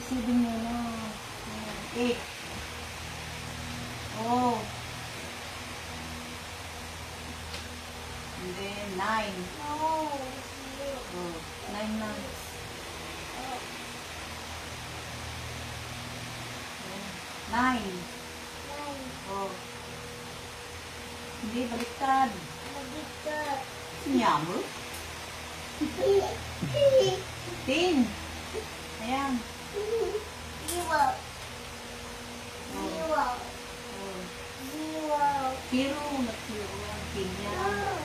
7 nyo na. 8. Oh. And then 9. Oh, 9 na. 9. Oh. Hindi, baliktad. Nyamo? 10. Ayan. Zero. Nag-zero. 10 yan.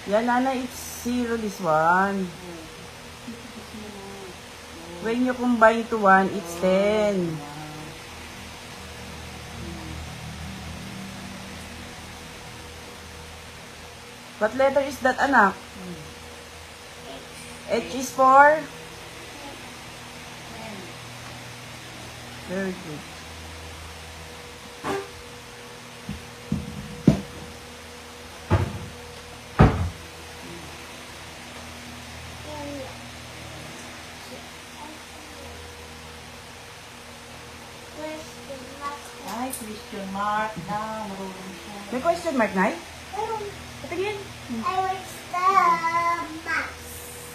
Yan, Nana, it's 0 this one. When you combine to 1, it's 10. What letter is that, anak? H is for? Very good. Ay, question mark na. Marunong siya. May question mark, Nay? Patingin. Ah,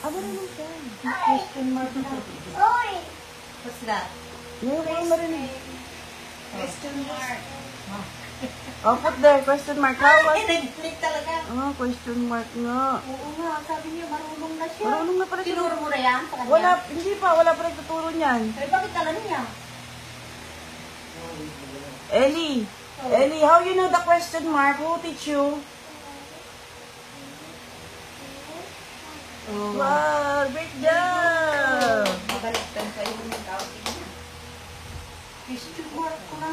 marunong siya. Question mark na. What's that? Ngayon ko lang marinig. Question mark. Oh, put there, question mark. How was? Nag-click talaga. Ah, question mark nga. Oo nga, sabi niya marunong na siya. Marunong na pala siya. Tinuro mo na yan sa kanya? Wala, hindi pa. Wala pa nagtuturo niyan. Eh, bakit alam niya? Ellie. Ellie, how you know the question mark? Who teach you? Oh. Wow, great job! Mabaliktad pa yung nag-outing niya. Question mark ko na.